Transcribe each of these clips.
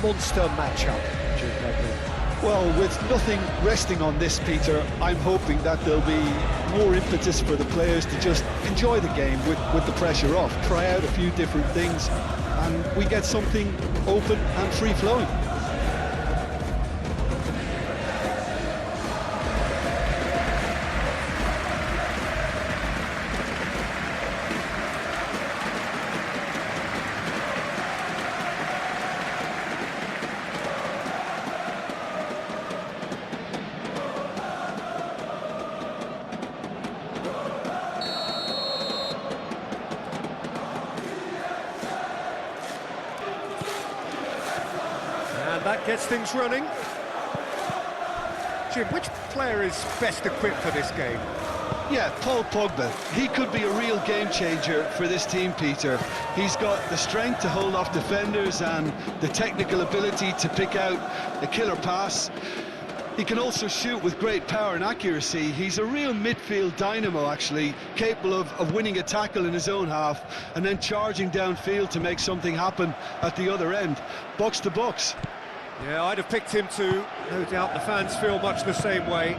monster matchup. Well, with nothing resting on this, Peter, I'm hoping that there'll be more impetus for the players to just enjoy the game with the pressure off, try out a few different things, and we get something open and free-flowing. And that gets things running. Jim, which player is best equipped for this game? Yeah, Paul Pogba. He could be a real game changer for this team, Peter. He's got the strength to hold off defenders and the technical ability to pick out a killer pass. He can also shoot with great power and accuracy. He's a real midfield dynamo, actually, capable of winning a tackle in his own half and then charging downfield to make something happen at the other end. Box to box. Yeah, I'd have picked him too. No doubt the fans feel much the same way.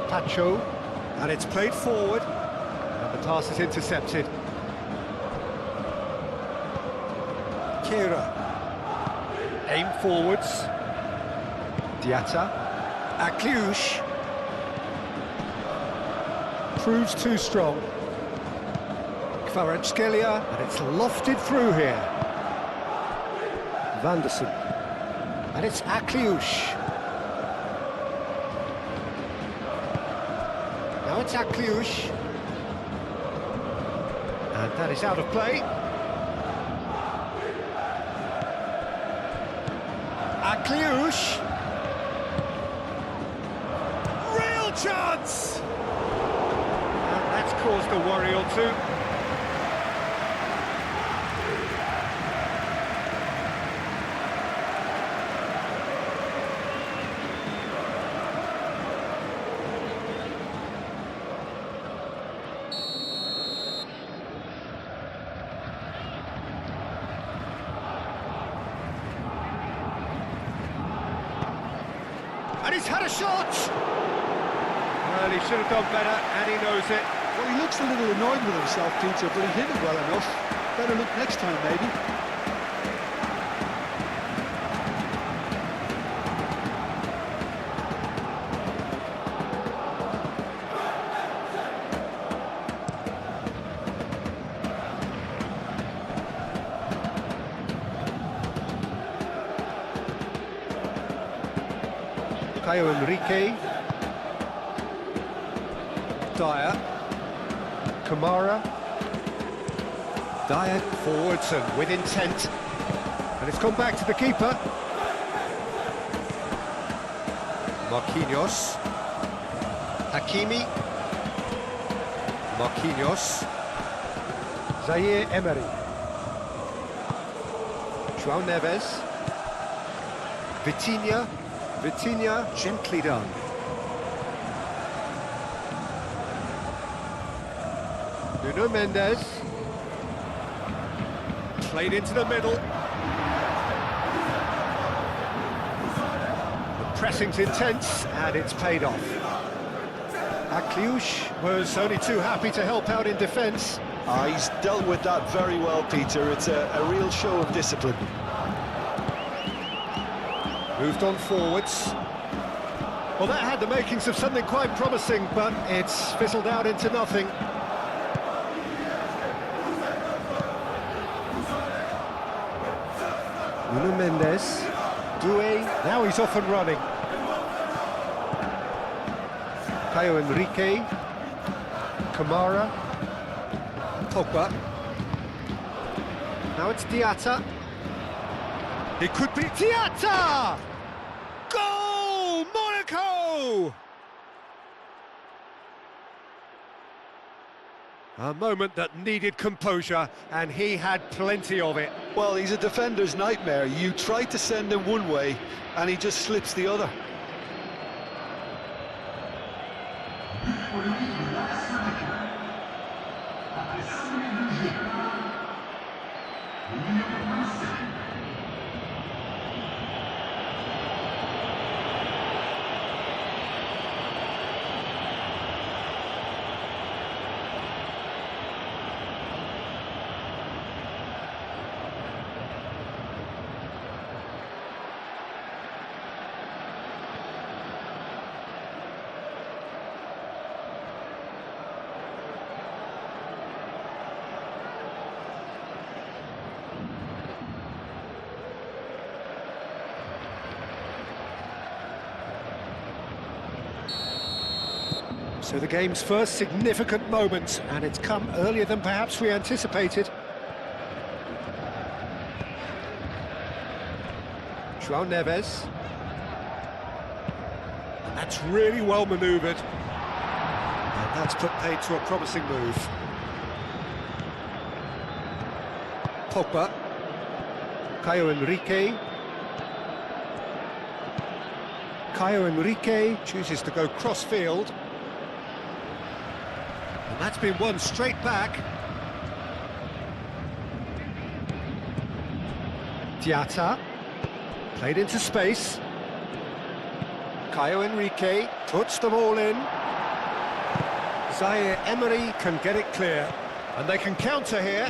Pacho, and it's played forward, and the pass is intercepted. Kira, aim forwards. Diatta, Akliush, proves too strong. Kvaratskhelia, and it's lofted through here. Vanderson, and it's Akliush. Now it's Akliush, and that is out of play. Akliush, real chance, and that's caused a worry or two. And he's had a shot! Well, he should have done better, and he knows it. Well, he looks a little annoyed with himself, Peter, but he hit it well enough. Better look next time, maybe. Caio Henrique, Dyer, Kamara, Dyer forwards and with intent, and it's gone back to the keeper. Marquinhos, Hakimi, Marquinhos, Zaire Emery, João Neves, Vitinha, gently done. Nuno Mendes. Played into the middle. The pressing's intense, and it's paid off. Akliush was only too happy to help out in defence. He's dealt with that very well, Peter. It's a real show of discipline. Moved on forwards. Well, that had the makings of something quite promising, but it's fizzled out into nothing. Nuno Mendes. Doué. Now he's off and running. Caio Henrique. Kamara. Pogba. Now it's Diatta. It could be Diatta! Goal! Monaco! A moment that needed composure, and he had plenty of it. Well, he's a defender's nightmare. You try to send him one way, and he just slips the other. So the game's first significant moment, and it's come earlier than perhaps we anticipated. João Neves. And that's really well manoeuvred. And that's put paid to a promising move. Pogba. Caio Henrique. Caio Henrique chooses to go cross-field. And that's been won straight back. Diatta. Played into space. Caio Henrique puts them all in. Zaire Emery can get it clear. And they can counter here.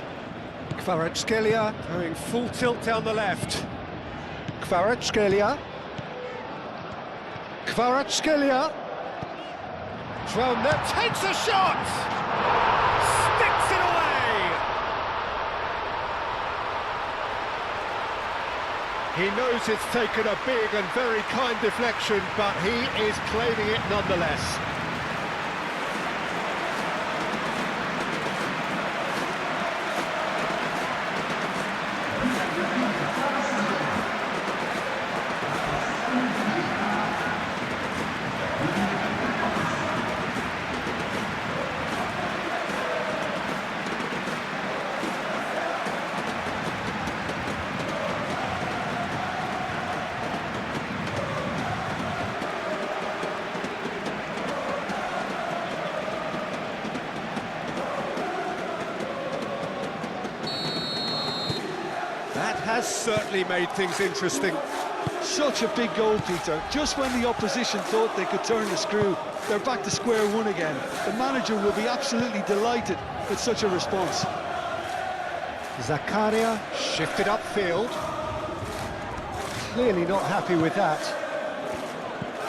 Kvaratskhelia going full tilt down the left. Kvaratskhelia. Kvaratskhelia. João Neves takes a shot! Sticks it away! He knows it's taken a big and very kind deflection, but he is claiming it nonetheless. That has certainly made things interesting. Such a big goal, Peter. Just when the opposition thought they could turn the screw, they're back to square one again. The manager will be absolutely delighted with such a response. Zakaria shifted upfield. Clearly not happy with that.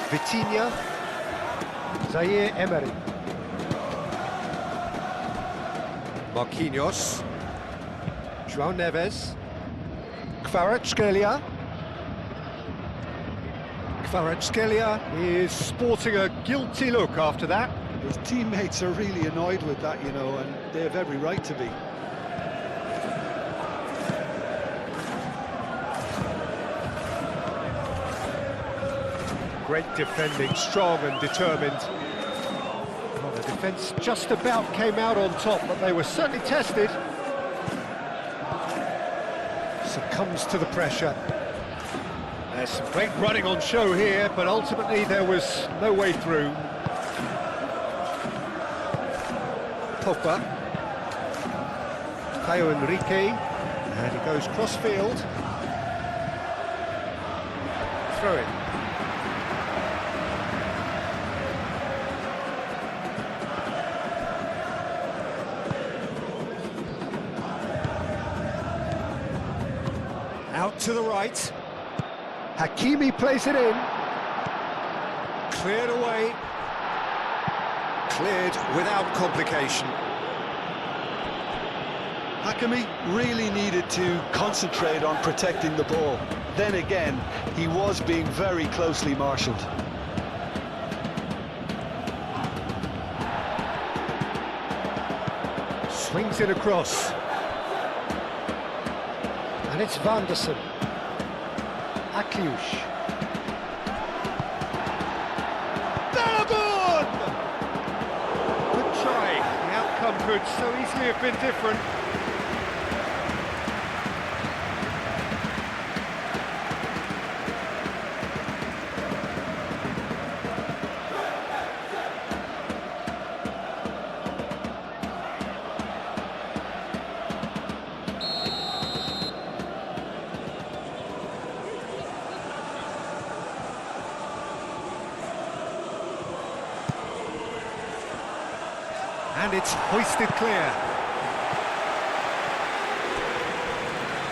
Vitinha. Zaire Emery. Marquinhos. João Neves. Kvaratskhelia. Kvaratskhelia is sporting a guilty look after that. His teammates are really annoyed with that, you know, and they have every right to be. Great defending, strong and determined. Well, the defence just about came out on top, but they were certainly tested. Succumbs to the pressure. There's some great running on show here, but ultimately there was no way through. Pogba. Caio Henrique. And he goes cross-field. Throw it. Out to the right. Hakimi plays it in. Cleared away. Cleared without complication. Hakimi really needed to concentrate on protecting the ball. Then again, he was being very closely marshalled. Swings it across. And it's Vanderson. Akliush. Balogun! Good try. The outcome could so easily have been different. And it's hoisted clear.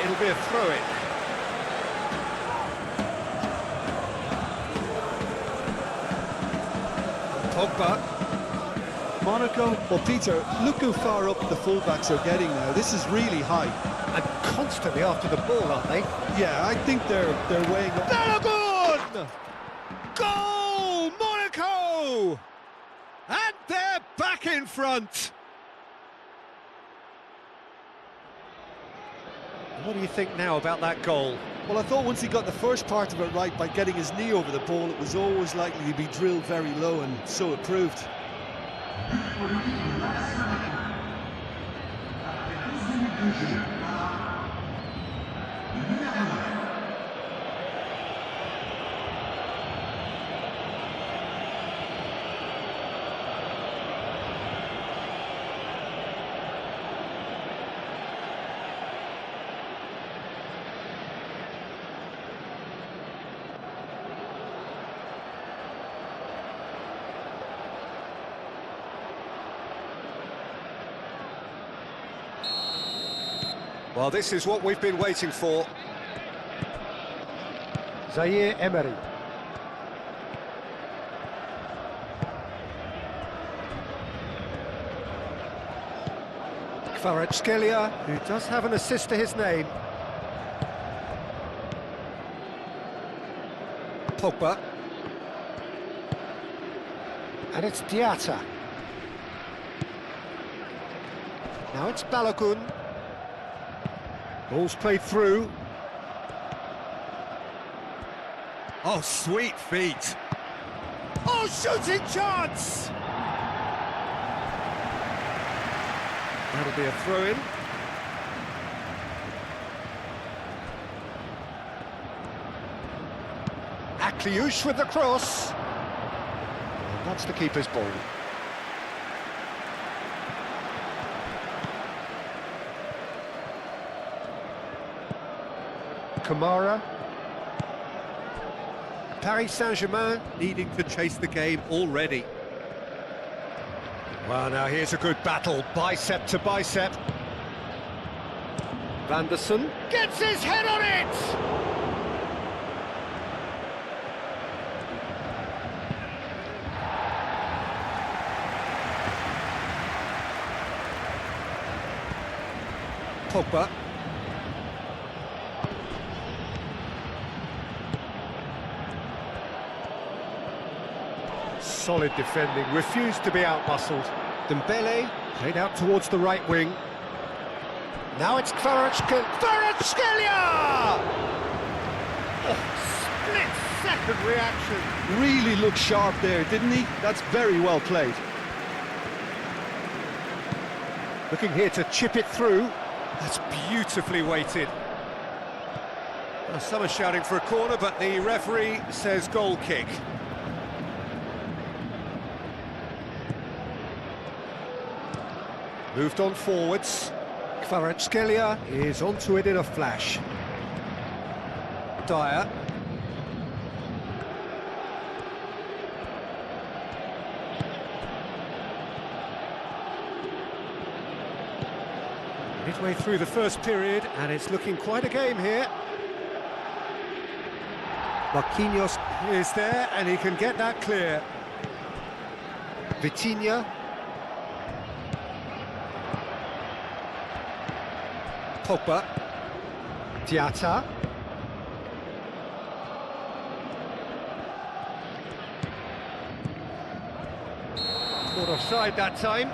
It'll be a throw-in. Pogba. Monaco, well, Peter, look how far up the fullbacks are getting now. This is really high. And constantly after the ball, aren't they? Yeah, I think they're weighing up. Balogun! Goal! Monaco! And They're back in front! What do you think now about that goal? Well, I thought once he got the first part of it right by getting his knee over the ball, it was always likely to be drilled very low, and so it proved. Well, this is what we've been waiting for. Zaire Emery. Kvaratskhelia, who does have an assist to his name. Pogba. And it's Diatta. Now it's Balogun. Ball's played through. Oh, sweet feet. Oh, shooting chance! That'll be a throw-in. Akliouche with the cross. And that's the keeper's ball. Kamara. Paris Saint-Germain needing to chase the game already. Well, now here's a good battle, bicep to bicep. Vanderson gets his head on it! Pogba. Solid defending, refused to be out-muscled. Dembele played out towards the right wing. Now it's Kvaratskhelia! Oh, split-second reaction. Really looked sharp there, didn't he? That's very well played. Looking here to chip it through. That's beautifully weighted. Well, some are shouting for a corner, but the referee says goal kick. Moved on forwards. Kvaratskhelia is onto it in a flash. Dyer. Midway through the first period, and it's looking quite a game here. Marquinhos is there, and he can get that clear. Vitinha. Pogba. Diatta. Caught offside that time.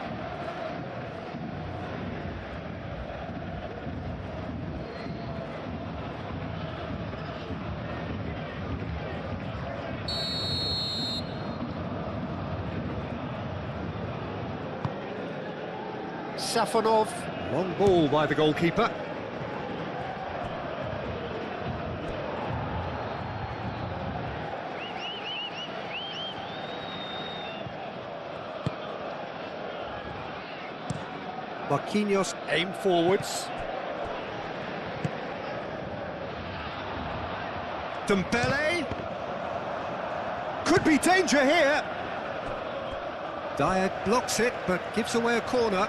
Safonov. Long ball by the goalkeeper. Marquinhos aim forwards. Dembele. Could be danger here. Dyer blocks it, but gives away a corner.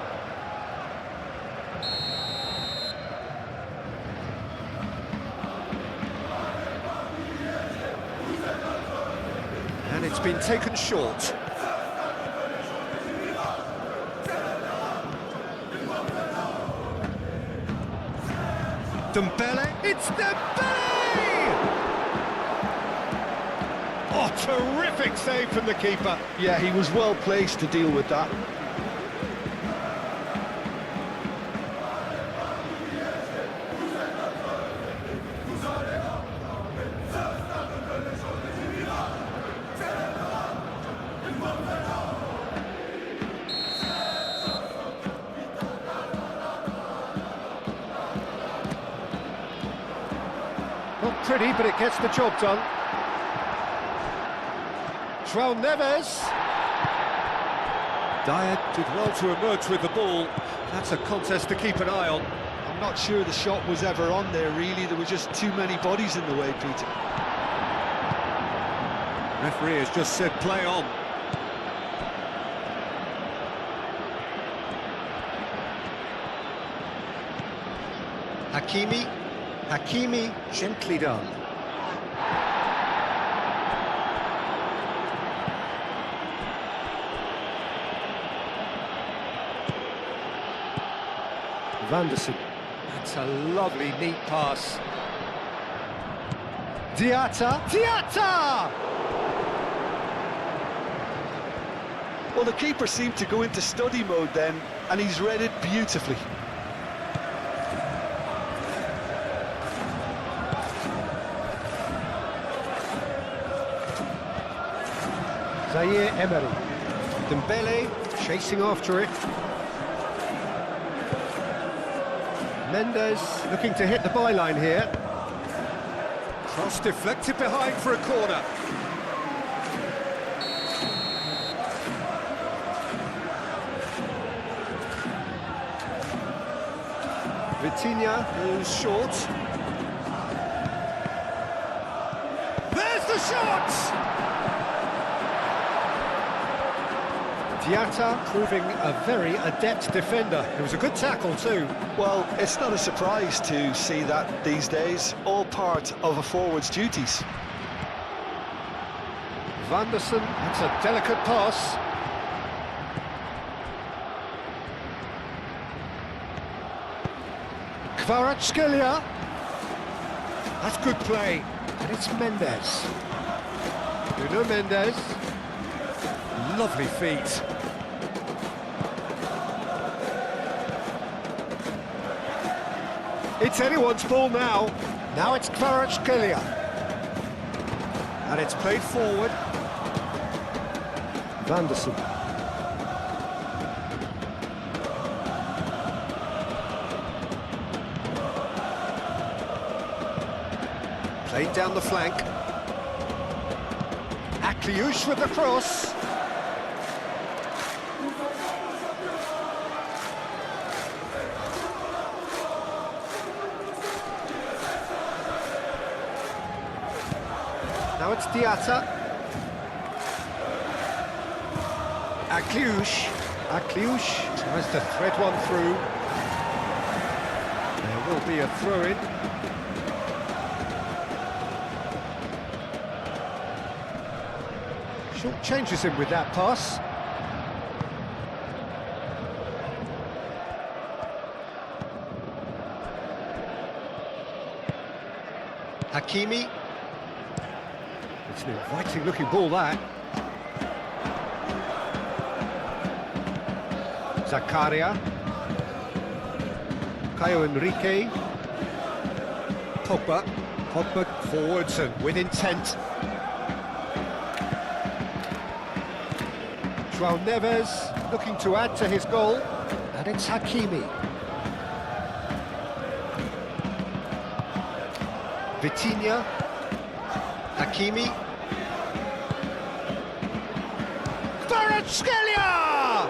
And it's been taken short. Dembele, it's Dembele! Oh, terrific save from the keeper. Yeah, he was well placed to deal with that. Not pretty, but it gets the job done. João Neves. Dyer did well to emerge with the ball. That's a contest to keep an eye on. I'm not sure the shot was ever on there, really. There were just too many bodies in the way, Peter. Referee has just said play on. Hakimi, gently done. Vanderson. That's a lovely, neat pass. Diatta! Well, the keeper seemed to go into study mode then, and he's read it beautifully. Zaire Emery. Dembele chasing after it. Mendes looking to hit the byline here. Cross deflected behind for a corner. Vitinha goes short. There's the shot! Diatta proving a very adept defender. It was a good tackle too. Well, it's not a surprise to see that these days, all part of a forward's duties. Vanderson, that's a delicate pass. Kvaratskhelia. That's good play. And it's Mendes. Nuno Mendes. Lovely feet. It's anyone's ball now. Now it's Kvaratskhelia. And it's played forward. Vanderson. Played down the flank. Akliouche with the cross. Now it's Diatta. Akliouche tries to thread one through. There will be a throw-in. Short changes him with that pass. Hakimi. It's an inviting looking ball, that. Zakaria. Caio Henrique. Pogba forwards and with intent. João Neves looking to add to his goal. And it's Hakimi. Vitinha. Hakimi. Kvaratskhelia!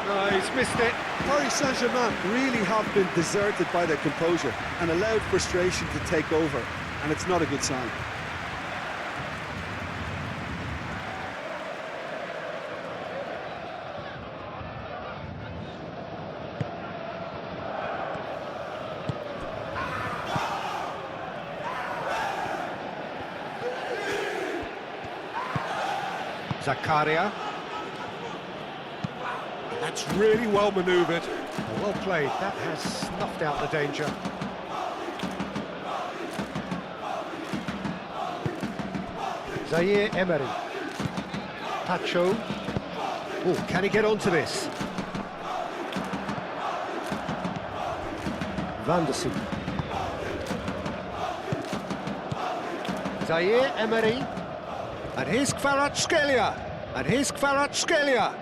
No, he's missed it. Paris Saint-Germain really have been deserted by their composure and allowed frustration to take over, and it's not a good sign. Zakaria. That's really well manoeuvred. Well played. That has snuffed out the danger. Zaire Emery. Pacho. Oh, can he get onto this? Van der Sar. Zaire Emery. And here's Kvaratskhelia. And here's Kvaratskhelia.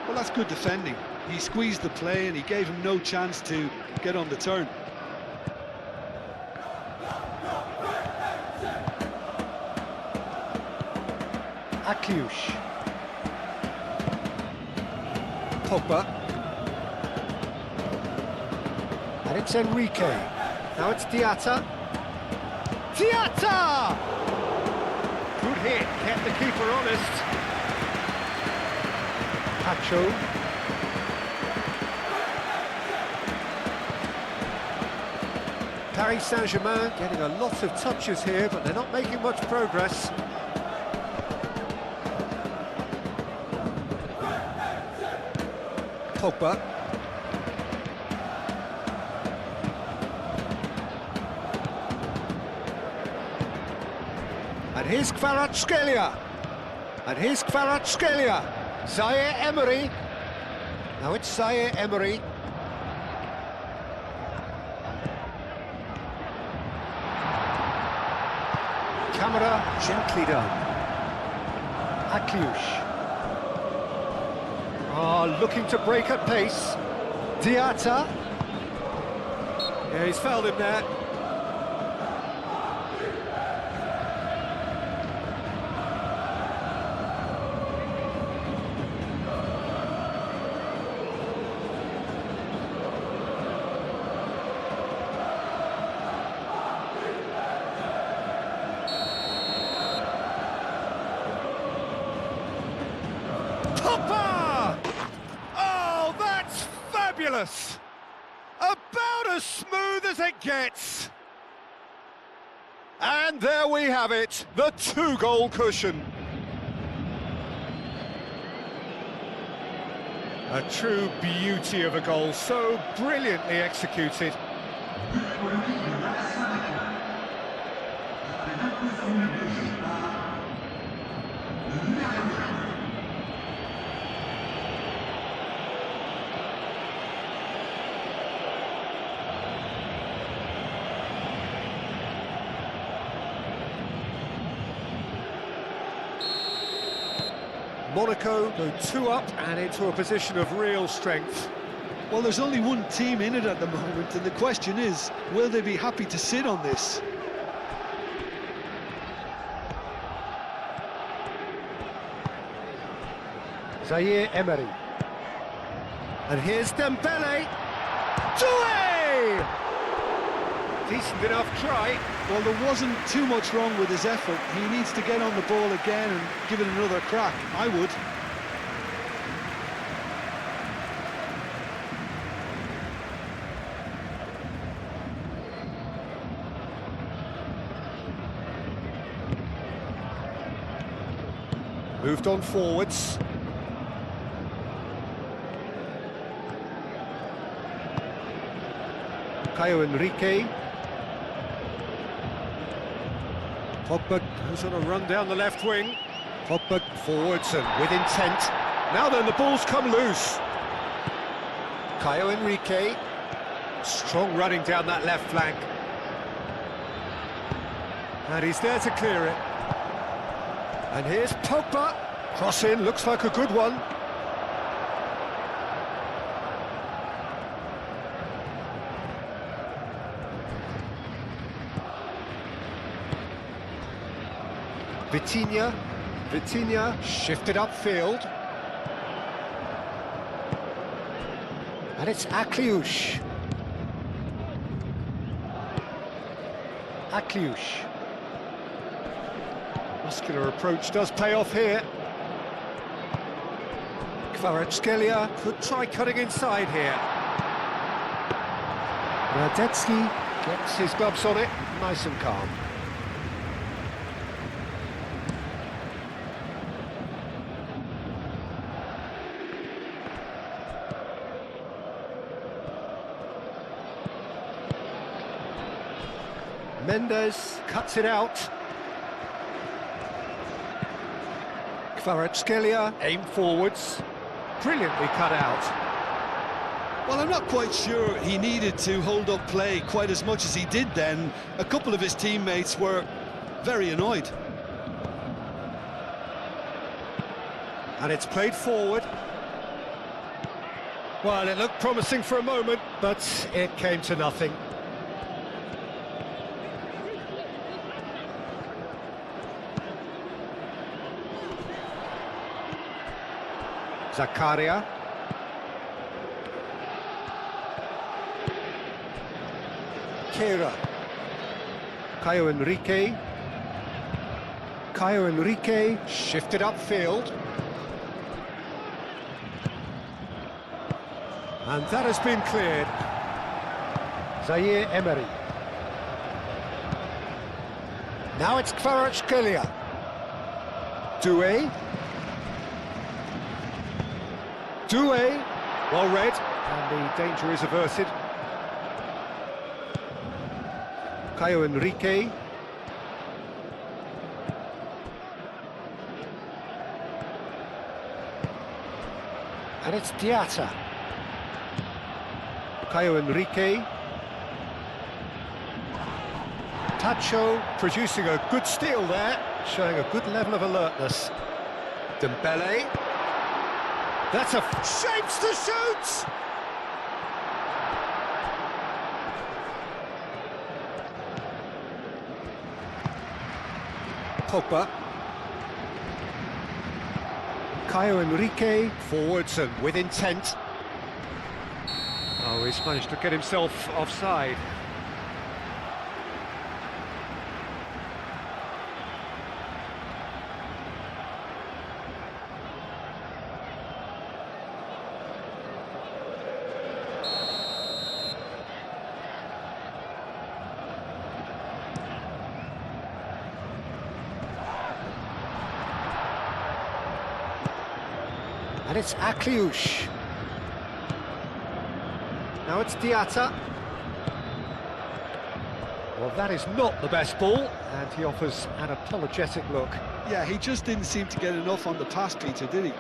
Well, that's good defending. He squeezed the play and he gave him no chance to get on the turn. Akliush. Pogba. And it's Enrique. Now it's Diatta. Diatta! Good hit, kept the keeper honest. Pacho. Paris Saint-Germain getting a lot of touches here, but they're not making much progress. Pogba. And here's Kvaratskhelia. And here's Kvaratskhelia. Zaire Emery. Now it's Zaire Emery. Camera gently done. Akliush. Oh, looking to break at pace. Diatta. Yeah, he's fouled him there. Pogba! Oh, that's fabulous! About as smooth as it gets. And there we have it, the two-goal cushion. A true beauty of a goal, so brilliantly executed. Monaco go 2 up and into a position of real strength. Well, there's only one team in it at the moment, and the question is, will they be happy to sit on this? Zaire Emery. And here's Dembele. Doué! Decent enough try. Well, there wasn't too much wrong with his effort. He needs to get on the ball again and give it another crack. I would. Moved on forwards. Caio Henrique. Pogba goes on a run down the left wing. Pogba forwards and with intent. Now then, the ball's come loose. Caio Henrique. Strong running down that left flank. And he's there to clear it. And here's Pogba. Cross in, looks like a good one. Vitinha shifted upfield. And it's Akliush. Muscular approach does pay off here. Kvaratskhelia could try cutting inside here. Radetzky gets his gloves on it, nice and calm. Mendes cuts it out. Kvaratskhelia aim forwards. Brilliantly cut out. Well, I'm not quite sure he needed to hold up play quite as much as he did then. A couple of his teammates were very annoyed. And it's played forward. Well, it looked promising for a moment, but it came to nothing. Zakaria. Kera. Caio Henrique. Caio Henrique shifted upfield. And that has been cleared. Zaire Emery. Now it's Kvaratskhelia. Doué. Doué. Well read. And the danger is averted. Caio Henrique. And it's Diatta. Caio Henrique. Tacho producing a good steal there, showing a good level of alertness. Dembele. That's a shapes to shoot! Pogba. Caio Henrique forwards and with intent. Oh, he's managed to get himself offside. And it's Akliouche. Now it's Diatta. Well, that is not the best ball, and he offers an apologetic look. Yeah, he just didn't seem to get enough on the pass, Peter, did he?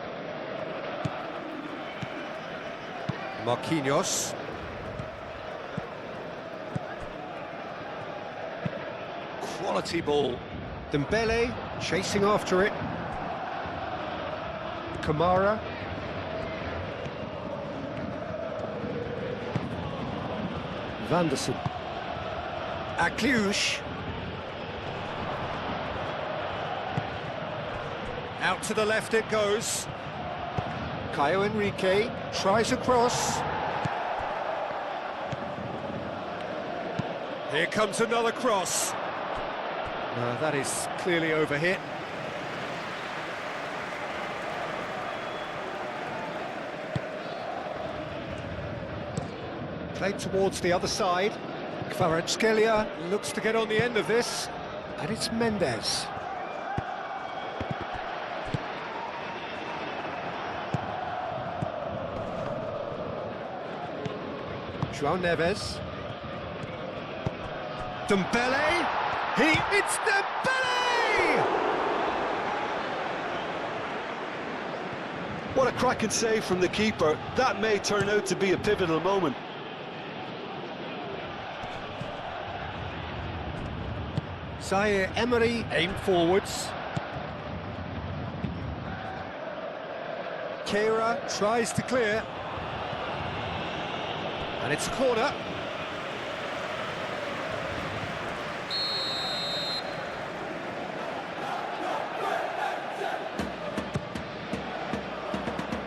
Marquinhos. Quality ball. Dembele chasing after it. Kamara. Vanderson. Akliouche. Out to the left it goes. Caio Henrique tries a cross. Here comes another cross. No, that is clearly overhit. Played towards the other side. Kvaratskhelia looks to get on the end of this, and it's Mendes. João Neves. Dembele. It's Dembele! What a cracking save from the keeper. That may turn out to be a pivotal moment. Zaire Emery aim forwards. Kera tries to clear. And it's a corner.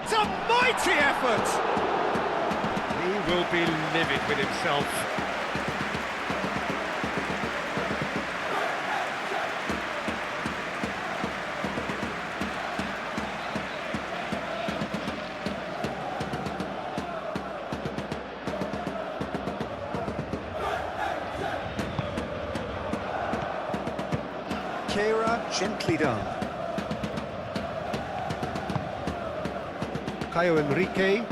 It's a mighty effort! He will be livid with himself. Kera gently done. Caio Henrique.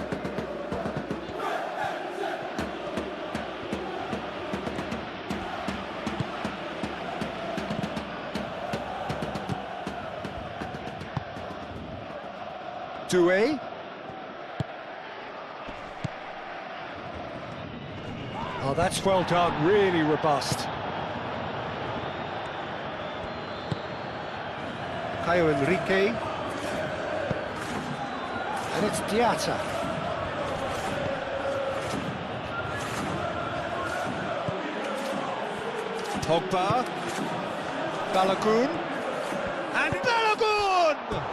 Doué. Oh, that's well done, really robust. Caio Henrique. And it's Diatta. Pogba. Balogun. And Balogun!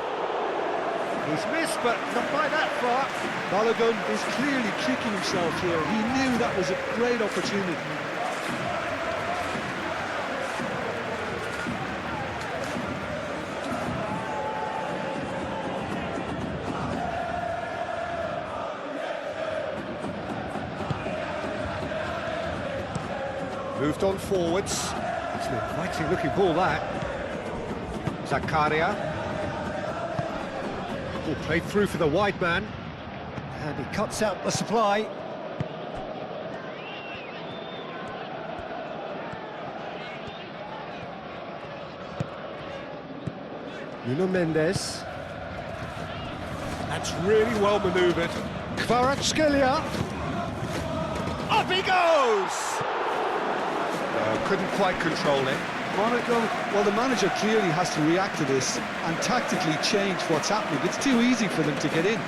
He's missed, but not by that far. Balogun is clearly kicking himself here. He knew that was a great opportunity. Moved on forwards. It's an inviting looking ball, that. Zakaria. Ball played through for the wide man. And he cuts out the supply. Nuno Mendes. That's really well manoeuvred. Kvaratskhelia. Up he goes! Couldn't quite control it. Monaco, well, the manager clearly has to react to this and tactically change what's happening. It's too easy for them to get in.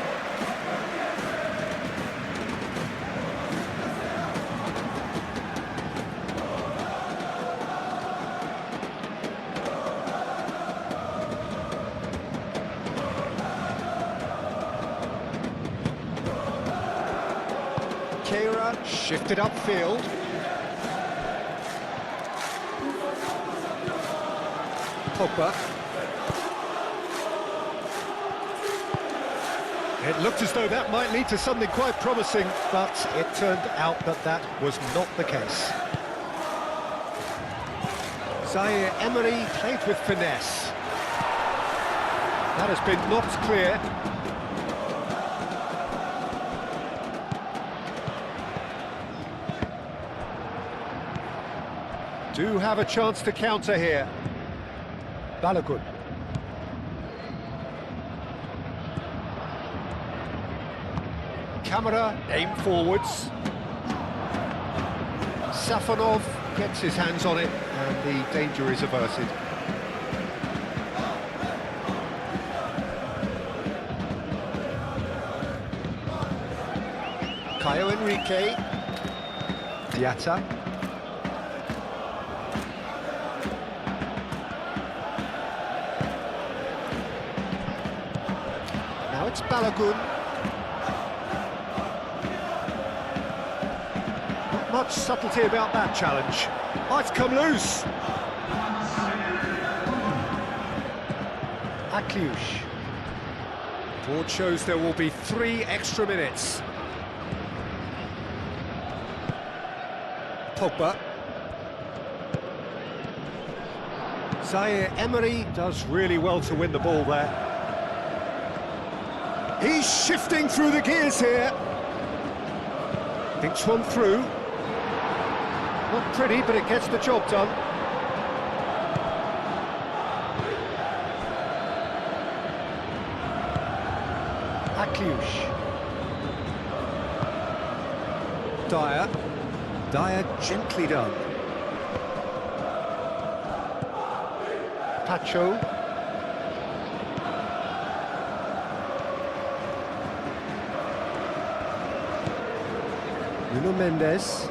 Keira shifted upfield. Pogba. It looked as though that might lead to something quite promising, but it turned out that that was not the case. Zaire Emery played with finesse. That has been knocked clear. Do have a chance to counter here. Balogun. Camera aimed forwards. Safonov gets his hands on it and the danger is averted. Caio Henrique. Diatta. Now it's Balogun. Not much subtlety about that challenge. Oh, it's come loose. Akliush. Board shows there will be 3 extra minutes. Pogba. Zaire Emery does really well to win the ball there. He's shifting through the gears here. Thinks one through. Not pretty, but it gets the job done. Akliush. Dyer. Dyer gently done. Pacho. Nuno Mendes.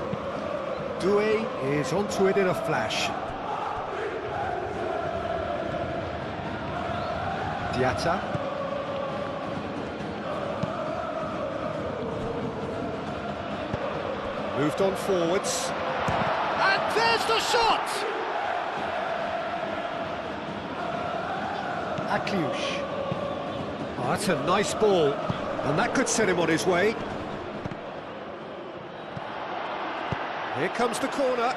Doué is onto it in a flash. Diatta. Moved on forwards. And there's the shot! Akliush. Oh, that's a nice ball. And that could set him on his way. Here comes the corner.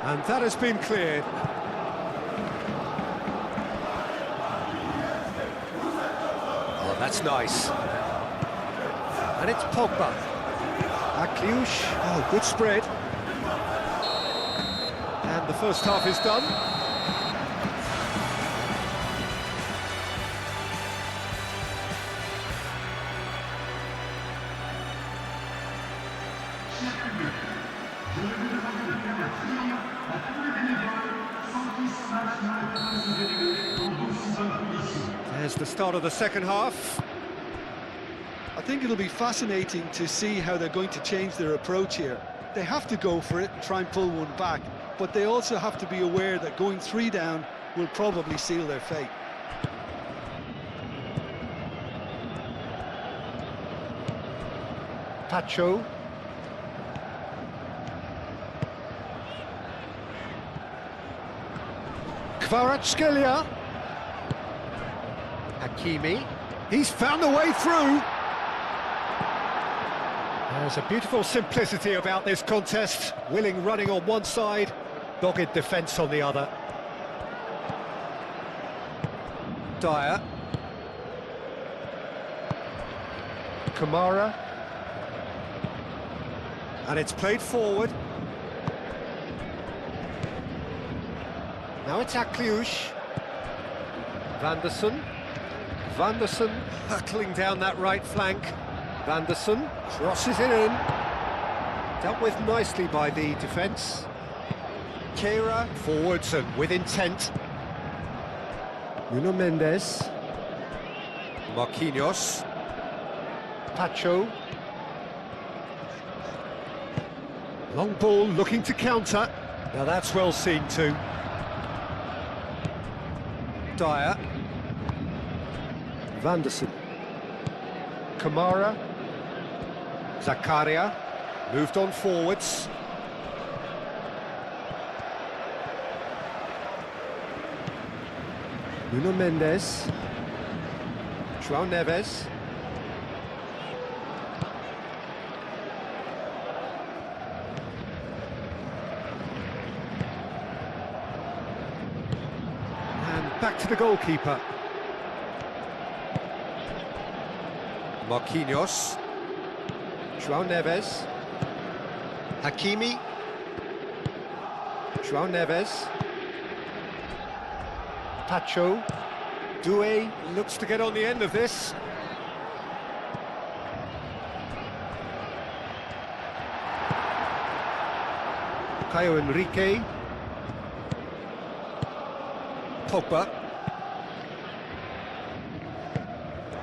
And that has been cleared. Oh, that's nice. And it's Pogba. Akliush, oh, good spread. And the first half is done. There's the start of the second half. I think it'll be fascinating to see how they're going to change their approach here. They have to go for it and try and pull one back, but they also have to be aware that going 3 down will probably seal their fate. Pacho. Kvaratskhelia. Hakimi. He's found a way through. There's a beautiful simplicity about this contest. Willing running on one side, dogged defence on the other. Dyer. Kamara. And it's played forward. Now it's Akliush. Vanderson. Vanderson hurtling down that right flank. Vanderson crosses it in. Dealt with nicely by the defence. Kehrer forwards and with intent. Nuno Mendes. Marquinhos. Pacho. Long ball looking to counter. Now that's well seen too. Dyer. Vanderson. Kamara. Zakaria. Moved on forwards. Nuno Mendes. João Neves. And back to the goalkeeper. Marquinhos. João Neves. Hakimi. João Neves. Pacho. Doué looks to get on the end of this. Caio Henrique. Pogba.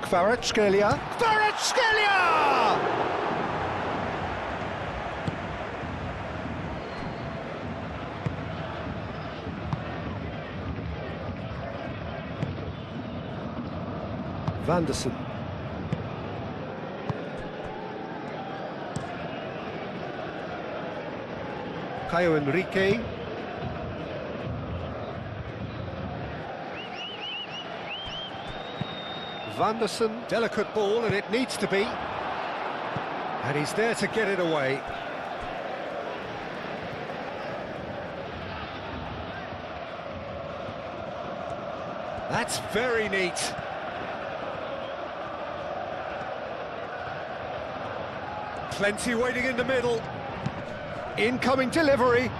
Kvaratskhelia. Kvaratskhelia! Vanderson. Caio Henrique. Vanderson, delicate ball, and it needs to be. And he's there to get it away. That's very neat. Plenty waiting in the middle. Incoming delivery.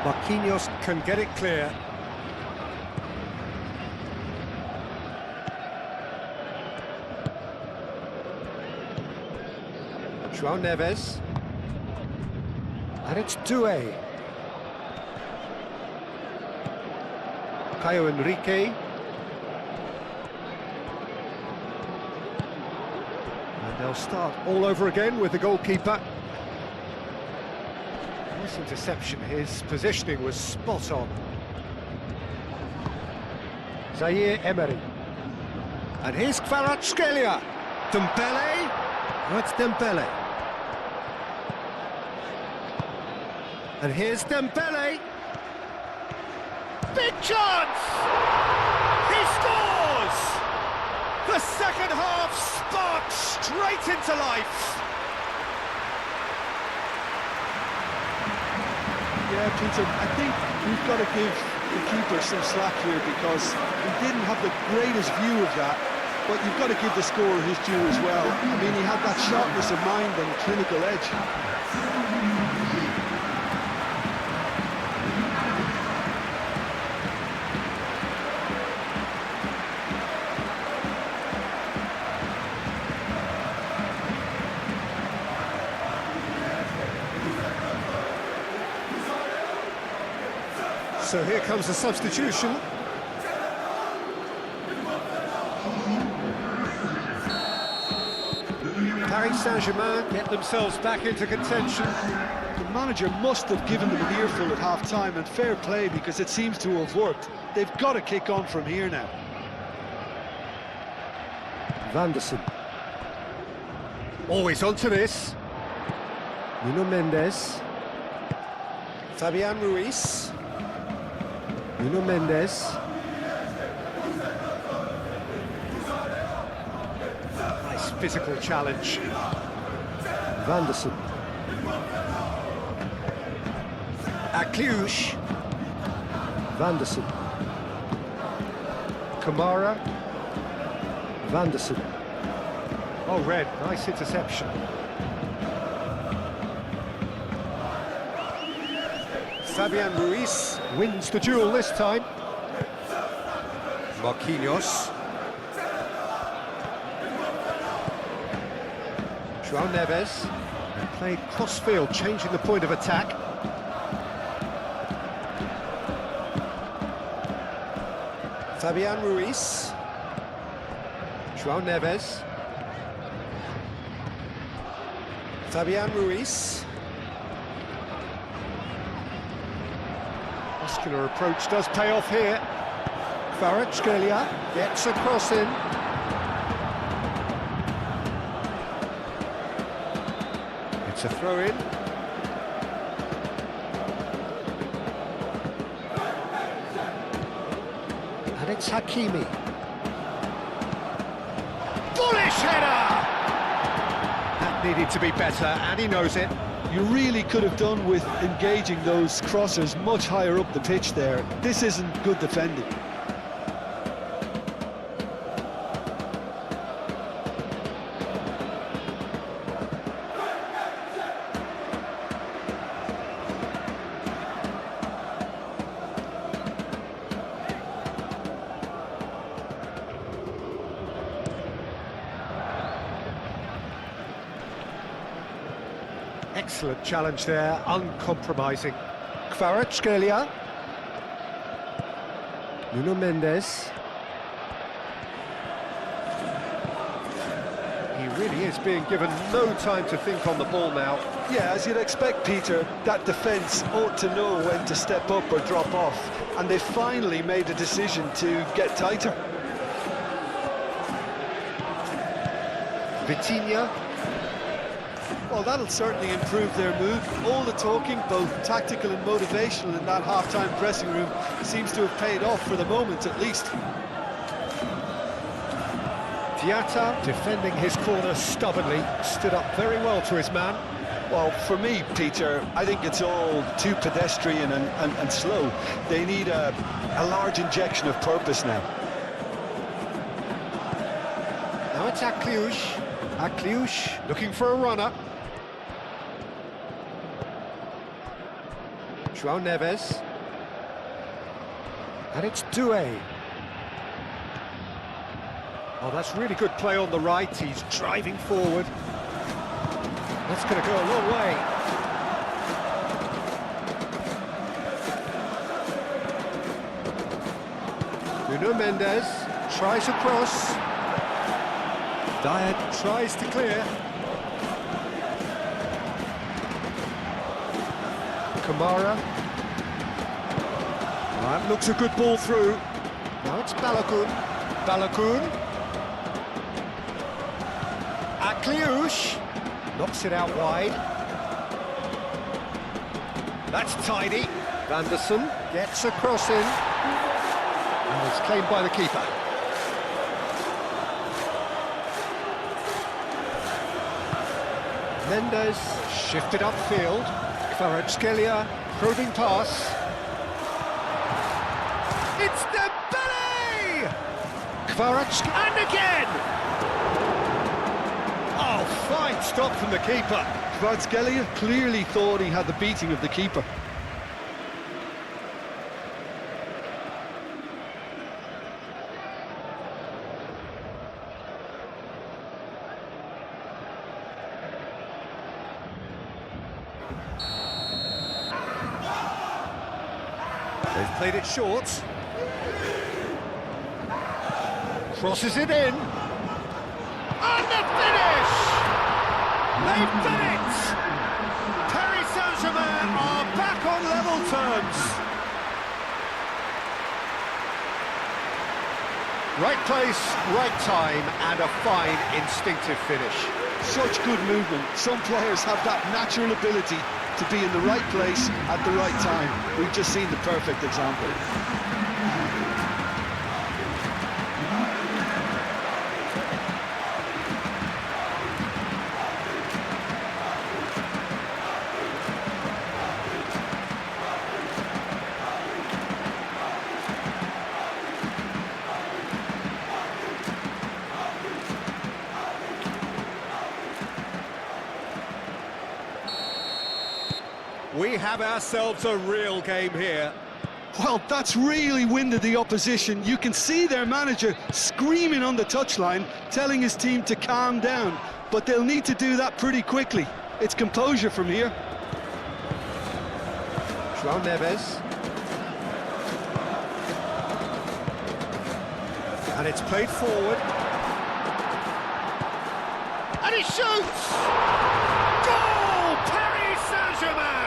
Marquinhos can get it clear. João Neves. And it's Doué. Caio Henrique. And they'll start all over again with the goalkeeper. Nice interception, his positioning was spot on. Zaire Emery. And here's Kvaratskhelia. Dembele. Oh, it's Dembele. And here's Dembele. Big chance! He scores! The second half sparks straight into life. Yeah, Peter, I think we've got to give the keeper some slack here because he didn't have the greatest view of that. but you've got to give the scorer his due as well. I mean, he had that sharpness of mind and clinical edge. So here comes the substitution. Paris Saint-Germain get themselves back into contention. The manager must have given them an earful at half-time, and fair play, because it seems to have worked. They've got to kick on from here now. Vanderson. Always onto this. Nuno Mendes. Fabian Ruiz. Nuno Mendes. Nice physical challenge. Vanderson. Akliouche. Vanderson. Kamara. Vanderson. Oh, red. Nice interception. Fabian Ruiz wins the duel this time. Marquinhos. João Neves. Played cross-field, changing the point of attack. Fabian Ruiz. João Neves. Fabian Ruiz. Muscular approach does pay off here. Kvaratskhelia gets a cross in. It's a throw-in. And it's Hakimi. Bullish header! That needed to be better, and he knows it. You really could have done with engaging those crossers much higher up the pitch there. This isn't good defending. Excellent challenge there, uncompromising. Kvaratskhelia. Nuno Mendes. He really is being given no time to think on the ball now. Yeah, as you'd expect, Peter, that defence ought to know when to step up or drop off, and they finally made a decision to get tighter. Vitinha. Well, that'll certainly improve their mood. All the talking, both tactical and motivational, in that half-time dressing room seems to have paid off for the moment, at least. Diatta, defending his corner stubbornly, stood up very well to his man. Well, for me, Peter, I think it's all too pedestrian and slow. They need a large injection of purpose now. Now it's Akliouche. Akliouche looking for a runner. João Neves. And it's Doué. Oh, that's really good play on the right. He's driving forward. That's going to go a long way. Nuno Mendes tries a cross. Diet tries to clear. Kamara. That looks a good ball through. Now it's Balogun. Balogun. Akliouche. Knocks it out wide. That's tidy. Vanderson gets a cross in. And it's claimed by the keeper. Mendes shifted upfield. Kvaratskhelia probing pass. It's Dembele! Kvaratskhelia, and again! Oh, fine stop from the keeper. Kvaratskhelia clearly thought he had the beating of the keeper. They've played it short. Crosses it in. And the finish! They've done it! Paris Saint-Germain are back on level terms. Right place, right time, and a fine instinctive finish. Such good movement. Some players have that natural ability to be in the right place at the right time. We've just seen the perfect example. We have ourselves a real game here. Well, that's really winded the opposition. You can see their manager screaming on the touchline, telling his team to calm down. But they'll need to do that pretty quickly. It's composure from here. João Neves. And it's played forward. And he shoots! Goal! Paris Saint-Germain!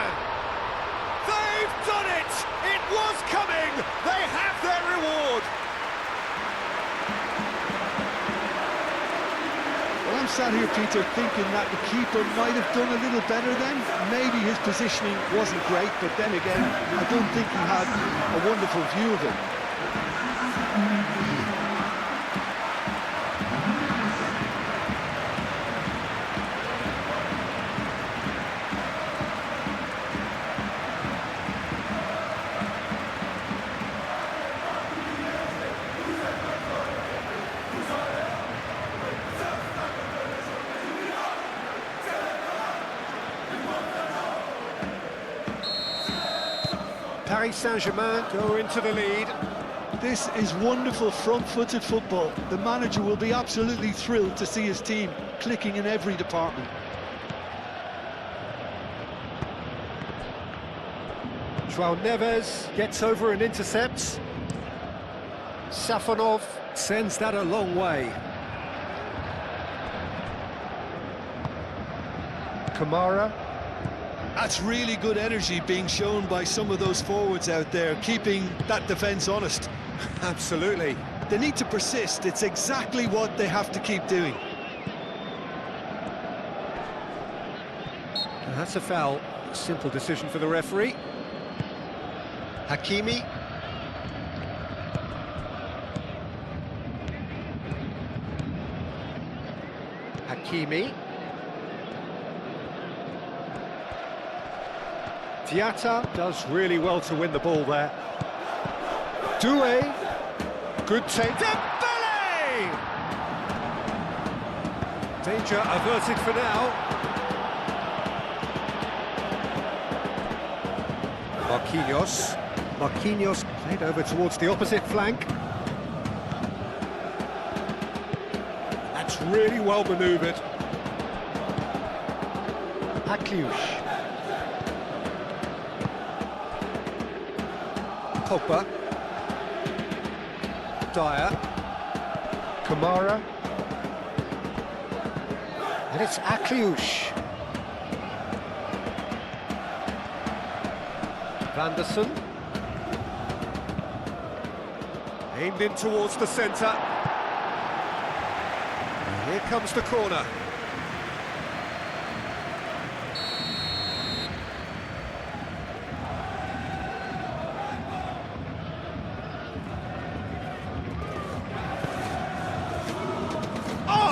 They've done it! It was coming! They have their reward! Well, I'm sat here, Peter, thinking that the keeper might have done a little better then. Maybe his positioning wasn't great, but then again, I don't think he had a wonderful view of it. Paris Saint-Germain go into the lead. This is wonderful front-footed football. The manager will be absolutely thrilled to see his team clicking in every department. João Neves gets over and intercepts. Safonov sends that a long way. Kamara. That's really good energy being shown by some of those forwards out there, keeping that defence honest. Absolutely. They need to persist. It's exactly what they have to keep doing. And that's a foul. Simple decision for the referee. Hakimi. Hakimi. Diatta does really well to win the ball there. Doué, good take. Dembele! Danger averted for now. Marquinhos played over towards the opposite flank. That's really well manoeuvred. Akliush. Pogba, Dyer, Kamara, and it's Akliush. Vanderson, aimed in towards the centre. And here comes the corner.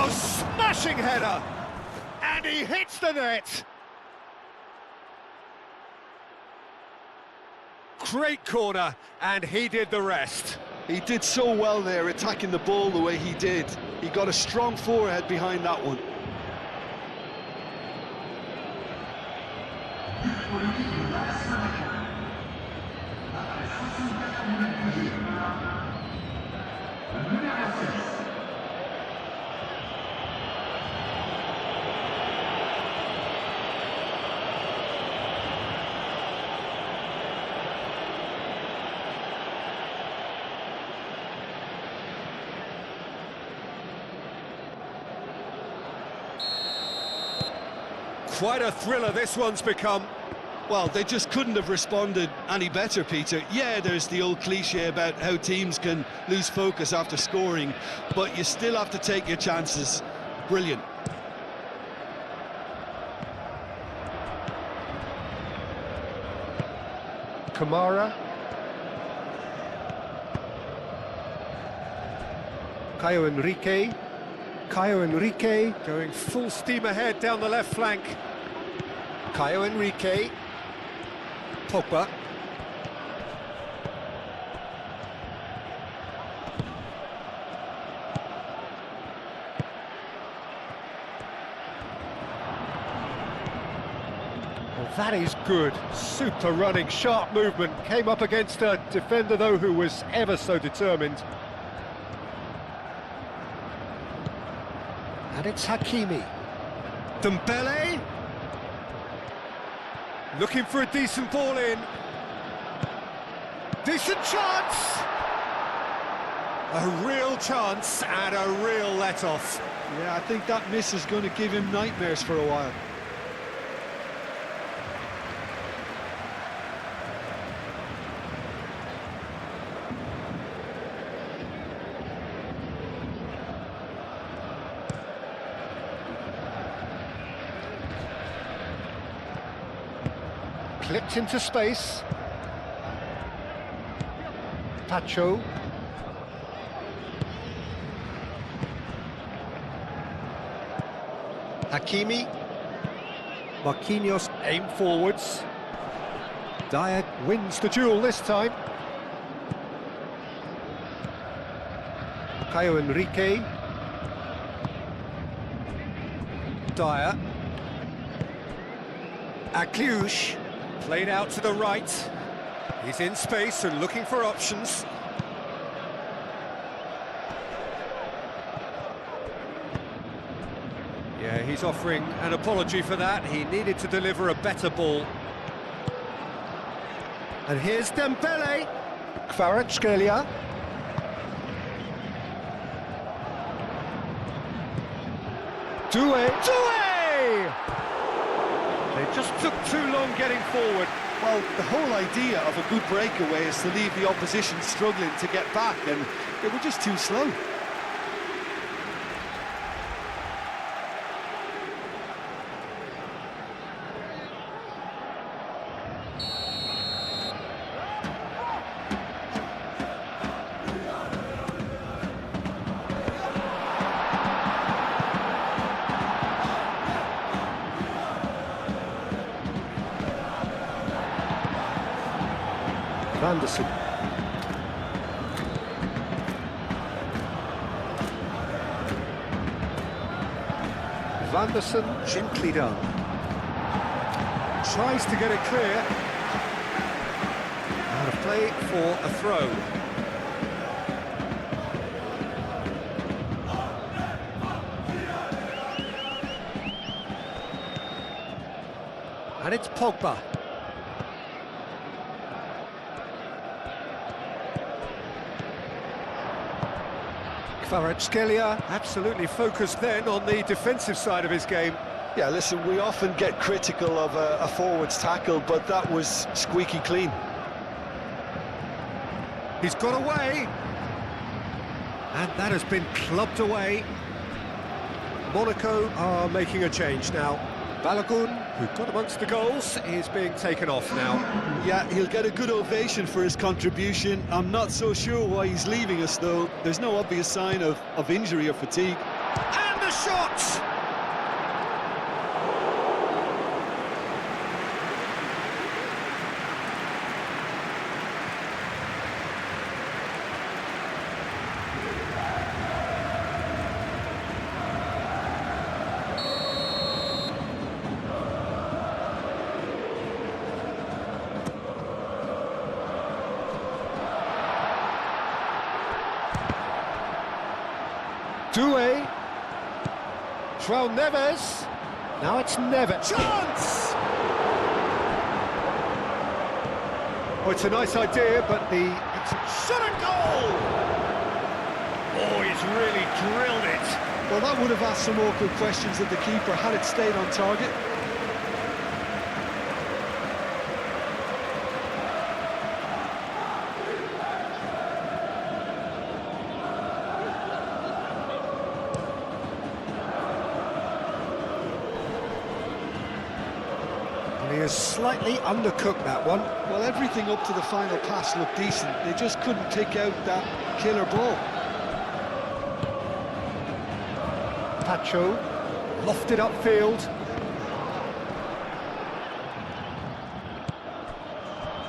Smashing header, and he hits the net. Great corner, and he did the rest. He did so well there, attacking the ball the way he did. He got a strong forehead behind that one. Quite a thriller this one's become. Well, they just couldn't have responded any better, Peter. Yeah, there's the old cliche about how teams can lose focus after scoring, but you still have to take your chances. Brilliant. Kamara. Caio Henrique. Caio Henrique going full steam ahead down the left flank. Caio Henrique. Pogba. Well, that is good. Super running, sharp movement. Came up against a defender, though, who was ever so determined. And it's Hakimi. Dembele. Looking for a decent ball in. Decent chance! A real chance and a real let-off. Yeah, I think that miss is going to give him nightmares for a while. Clipped into space. Pacho. Hakimi. Marquinhos aim forwards. Dyer wins the duel this time. Caio Henrique. Dyer. Akliouche. Played out to the right. He's in space and looking for options. Yeah, he's offering an apology for that. He needed to deliver a better ball. And here's Dembele. Kvaratskhelia. Doué! They just took too long getting forward. Well, the whole idea of a good breakaway is to leave the opposition struggling to get back, and they were just too slow. Anderson. Vanderson gently done. Tries to get it clear. Out of play for a throw. And it's Pogba. Kvaratskhelia absolutely focused then on the defensive side of his game. Yeah, listen, we often get critical of a forward's tackle, but that was squeaky clean. He's got away. And that has been clubbed away. Monaco are making a change now. Balogun, who got amongst the goals, is being taken off now. Yeah, he'll get a good ovation for his contribution. I'm not so sure why he's leaving us, though. There's no obvious sign of injury or fatigue. And the shot! Doué. João Neves. Now it's Neves. Chance! Oh, it's a nice idea, but it's a shot at goal! Oh, he's really drilled it. Well, that would have asked some awkward questions of the keeper had it stayed on target. He has slightly undercooked that one. Well, everything up to the final pass looked decent. They just couldn't pick out that killer ball. Pacho, lofted upfield.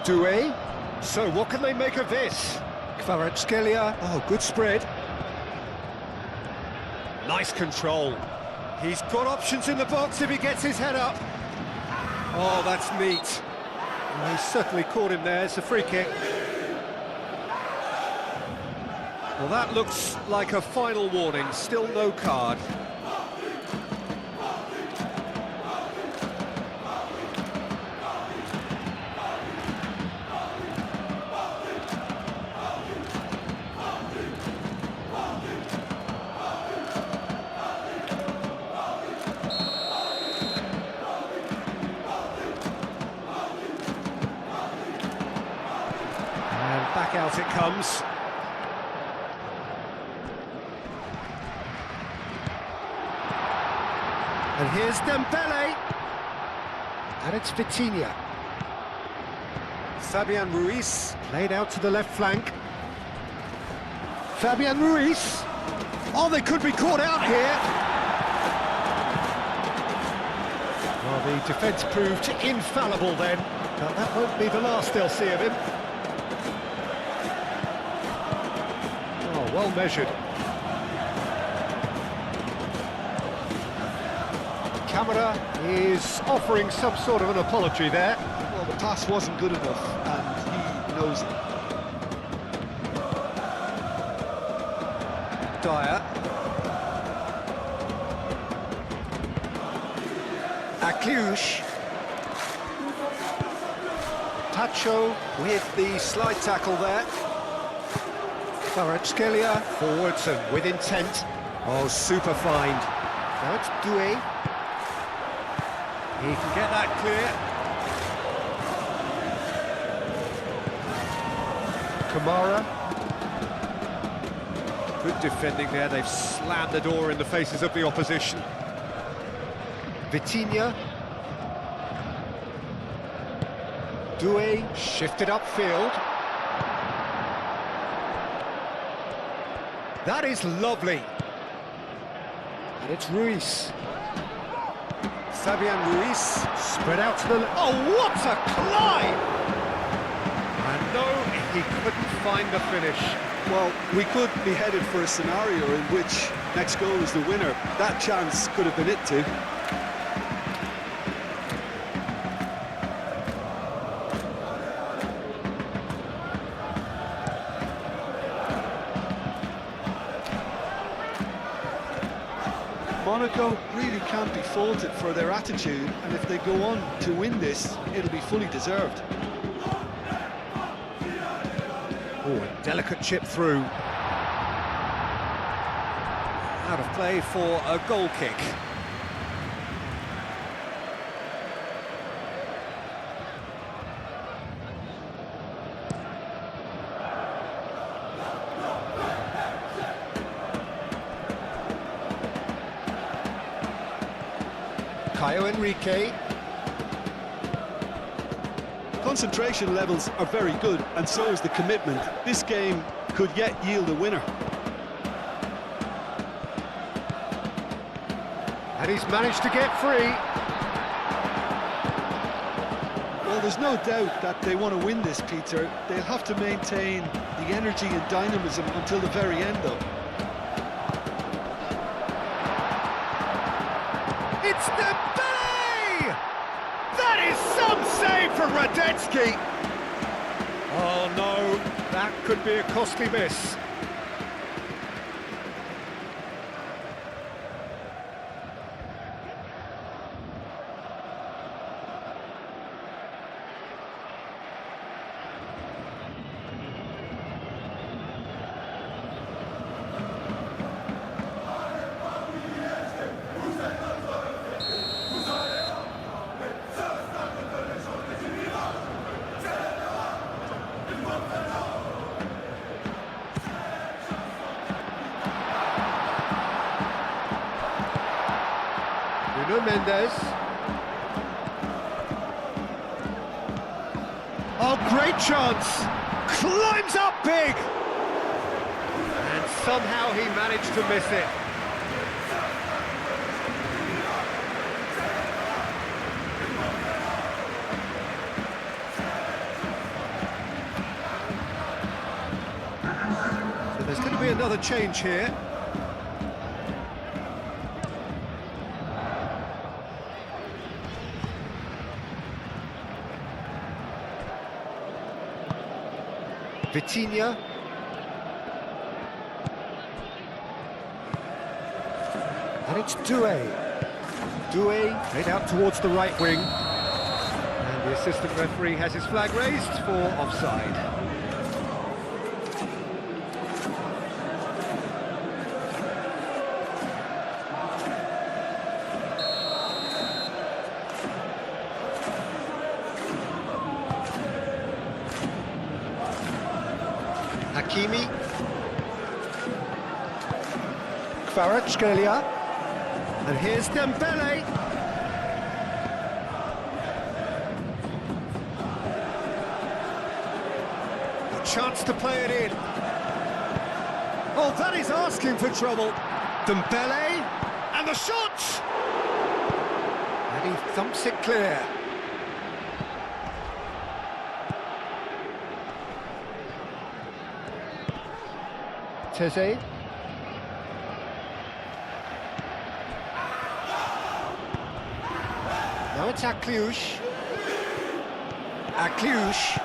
Doué. So what can they make of this? Kvaratskhelia. Oh, good spread. Nice control. He's got options in the box if he gets his head up. Oh, that's neat. Well, he certainly caught him there. It's a free kick. Well, that looks like a final warning. Still no card. Back out it comes. And here's Dembele. And it's Vitinha. Fabian Ruiz played out to the left flank. Fabian Ruiz. Oh, they could be caught out here. Well, the defence proved infallible then. But that won't be the last they'll see of him. Well measured. Camera is offering some sort of an apology there. Well, the pass wasn't good enough, and he knows it. Dyer. Akliush. Pacho with the slide tackle there. Kvaratskhelia forwards and with intent. Oh, super find. Now it's Doué. He can get that clear. Kamara. Good defending there. They've slammed the door in the faces of the opposition. Vitinha. Doué shifted upfield. That is lovely. And it's Ruiz. Fabian Ruiz spread out to the left. Oh, what a climb! And no, he couldn't find the finish. Well, we could be headed for a scenario in which next goal is the winner. That chance could have been it too. Monaco really can't be faulted for their attitude, and if they go on to win this, it'll be fully deserved. Oh, a delicate chip through. Out of play for a goal kick. Enrique. Concentration levels are very good, and so is the commitment. This game could yet yield a winner. And he's managed to get free. Well, there's no doubt that they want to win this, Peter. They'll have to maintain the energy and dynamism until the very end, though. It's Dembele! That is some save from Radetzky! Oh no, that could be a costly miss. Nuno Mendes. Oh, great chance! Climbs up big! And somehow he managed to miss it. So there's going to be another change here. Vitinha. And it's Doué. Doué played out towards the right wing. And the assistant referee has his flag raised for offside. Hakimi, Kvaratskhelia, and here's Dembele. A chance to play it in. Oh, that is asking for trouble. Dembele, and the shot! And he thumps it clear. Teze. Now it's Akliouche. Akliouche.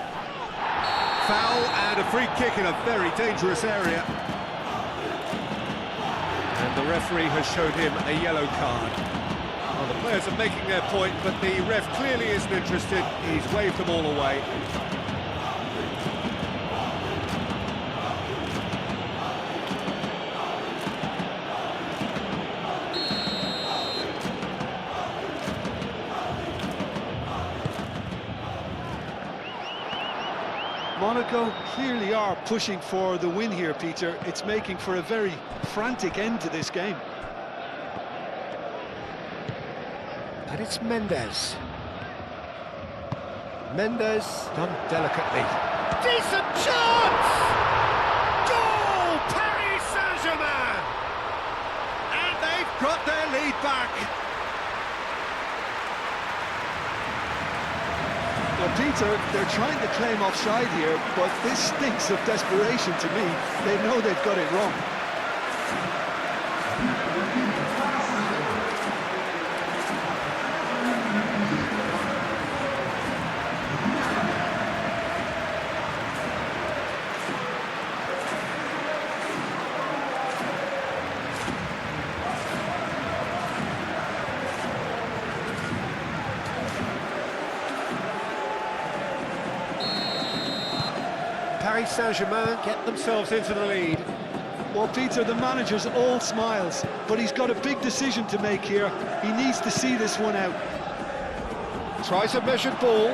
Foul and a free kick in a very dangerous area. And the referee has showed him a yellow card. Well, the players are making their point, but the ref clearly isn't interested. He's waved them all away. Monaco clearly are pushing for the win here, Peter. It's making for a very frantic end to this game. And it's Mendes. Mendes done delicately. Decent chance! Goal! Paris Saint-Germain! And they've got their lead back. Well, Peter, they're trying to claim offside here, but this stinks of desperation to me. They know they've got it wrong. Paris Saint-Germain get themselves into the lead. Well, Peter, the manager's all smiles, but he's got a big decision to make here. He needs to see this one out. Tries a measured ball.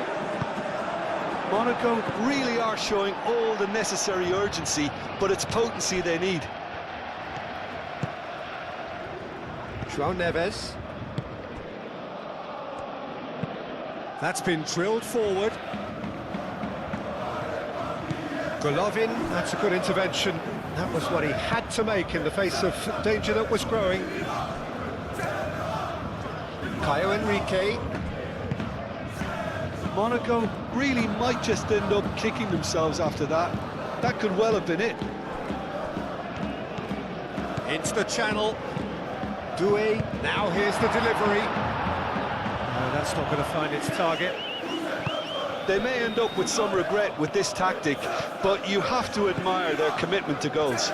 Monaco really are showing all the necessary urgency, but it's potency they need. João Neves. That's been drilled forward. Golovin, that's a good intervention. That was what he had to make in the face of danger that was growing. Caio Henrique. Monaco really might just end up kicking themselves after that. That could well have been it. Into the channel. Doué, now here's the delivery. No, that's not going to find its target. They may end up with some regret with this tactic, but you have to admire their commitment to goals.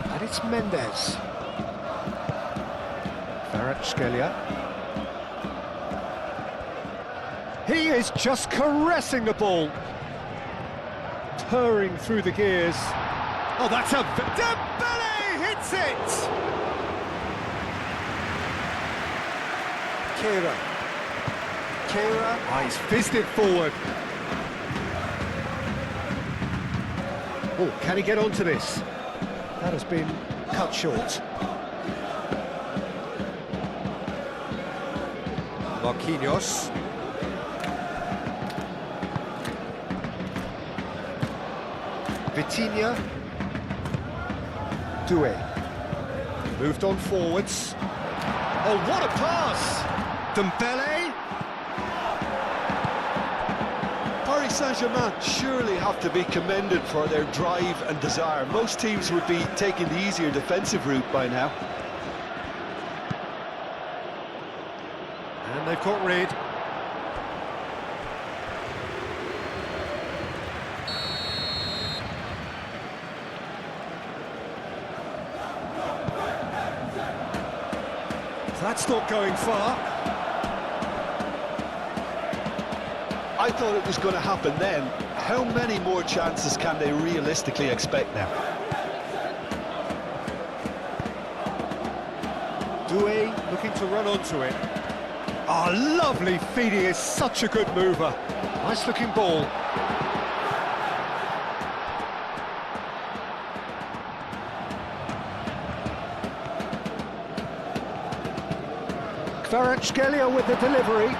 And it's Mendes. Kvaratskhelia. He is just caressing the ball. Purring through the gears. Oh, that's a... Dembele hits it! Kehrer, he's fizzed it forward. Oh, can he get onto this? That has been cut short. Marquinhos. Vitinha. Doué. Moved on forwards. Oh, what a pass! Dembele. Paris Saint-Germain surely have to be commended for their drive and desire. Most teams would be taking the easier defensive route by now. And they've got rid. That's not going far. I thought it was going to happen then. How many more chances can they realistically expect now? Doué looking to run onto it. Oh, lovely feed, he is such a good mover. Nice looking ball. Kvaratskhelia with the delivery.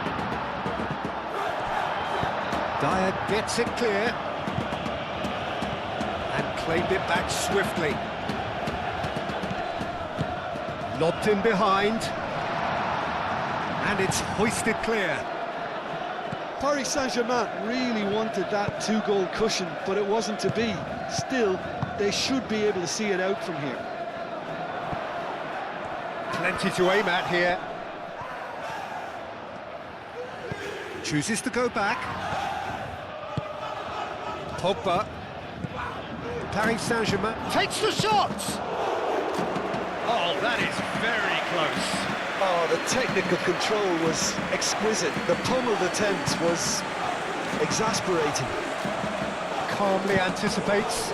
Dyer gets it clear. And claimed it back swiftly. Lobbed in behind. And it's hoisted clear. Paris Saint-Germain really wanted that two-goal cushion, but it wasn't to be. Still, they should be able to see it out from here. Plenty to aim at here. Chooses to go back. Pogba. Paris Saint-Germain takes the shot! Oh, that is very close. Oh, the technical control was exquisite. The pummeled attempt was exasperating. Calmly anticipates.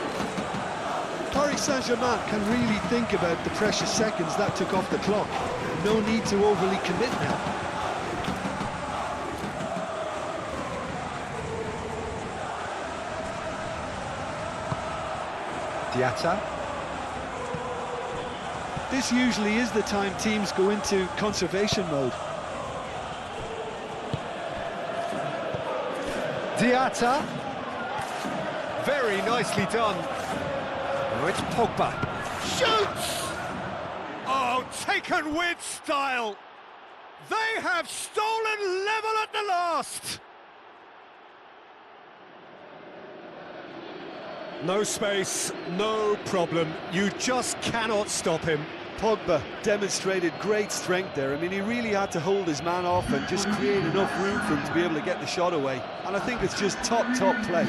Paris Saint-Germain can really think about the precious seconds that took off the clock. No need to overly commit now. Diatta. This usually is the time teams go into conservation mode. Diatta. Very nicely done. Oh, it's Pogba. Shoots! Oh, taken with style. They have stolen level at the last. No space, no problem. You just cannot stop him. Pogba demonstrated great strength there. I mean, he really had to hold his man off and just create enough room for him to be able to get the shot away. And I think it's just top play.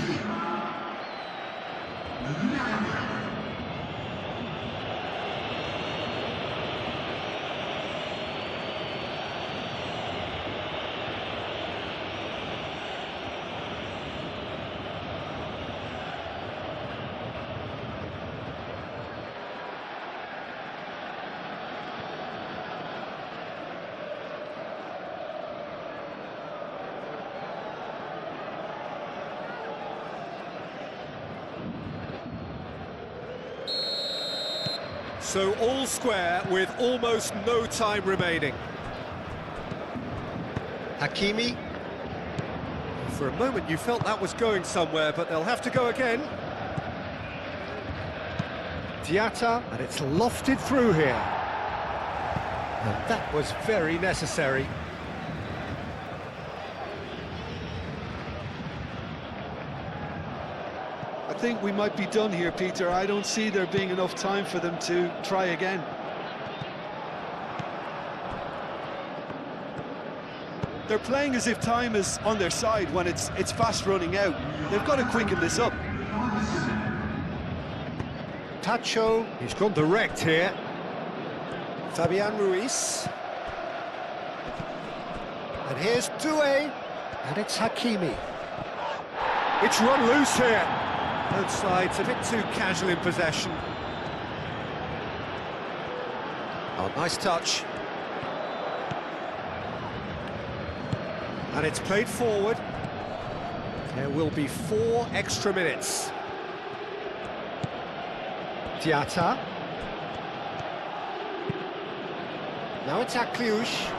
So all square with almost no time remaining. Hakimi. For a moment you felt that was going somewhere, but they'll have to go again. Diatta, and it's lofted through here. And that was very necessary. I think we might be done here, Peter. I don't see there being enough time for them to try again. They're playing as if time is on their side when it's fast running out. They've got to quicken this up. Tacho, he's gone direct here. Fabian Ruiz. And here's Doué. And it's Hakimi. It's run loose here. Both sides a bit too casual in possession. Oh, nice touch. And it's played forward. There will be 4 extra minutes. Diatta. Now it's Akliush.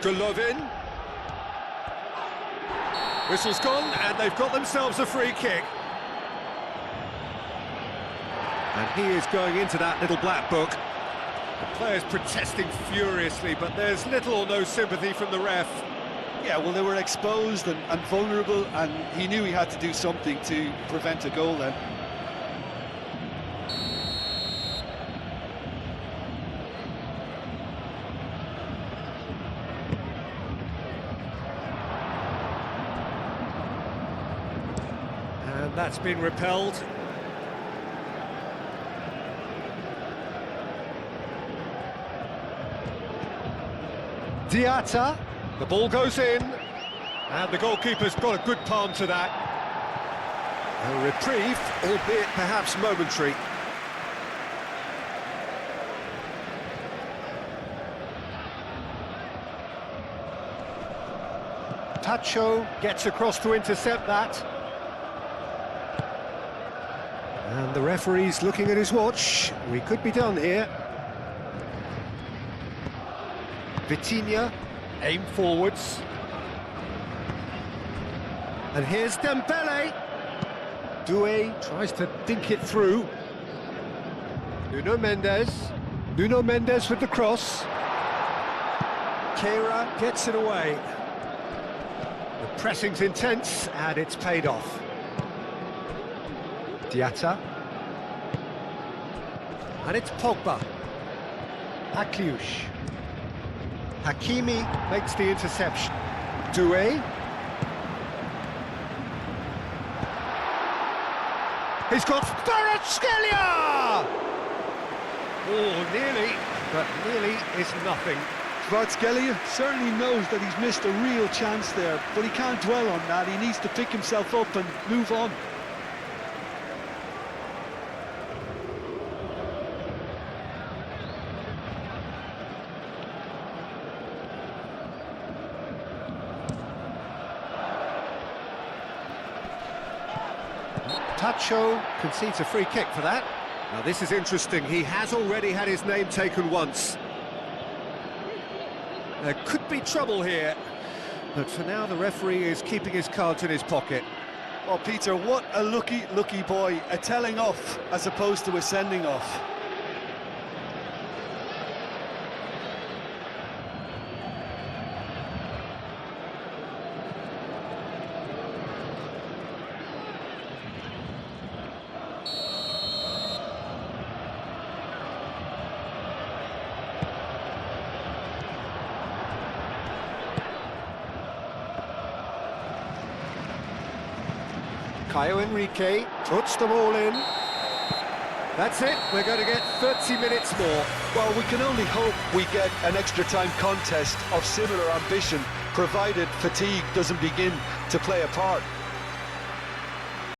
Golovin. Whistle's gone, and they've got themselves a free kick. And he is going into that little black book. The players protesting furiously, but there's little or no sympathy from the ref. Yeah, well, they were exposed and vulnerable, and he knew he had to do something to prevent a goal then. And that's been repelled. Diatta, the ball goes in, and the goalkeeper's got a good palm to that. A reprieve, albeit perhaps momentary. Tacho gets across to intercept that. And the referee's looking at his watch. We could be done here. Vitinha, aim forwards. And here's Dembele. Doué tries to dink it through. Nuno Mendes. Nuno Mendes with the cross. Keira gets it away. The pressing's intense, and it's paid off. Diatta. And it's Pogba. Akliush. Hakimi makes the interception. Doué. He's got Kvaratskhelia! Oh, nearly, but nearly is nothing. Kvaratskhelia certainly knows that he's missed a real chance there, but he can't dwell on that. He needs to pick himself up and move on. Tacho concedes a free kick for that. Now this is interesting, he has already had his name taken once. There could be trouble here, but for now the referee is keeping his cards in his pocket. Well, Peter, what a lucky boy, a telling off as opposed to a sending off. Caio Henrique puts them all in. That's it, we're going to get 30 minutes more. Well, we can only hope we get an extra time contest of similar ambition, provided fatigue doesn't begin to play a part.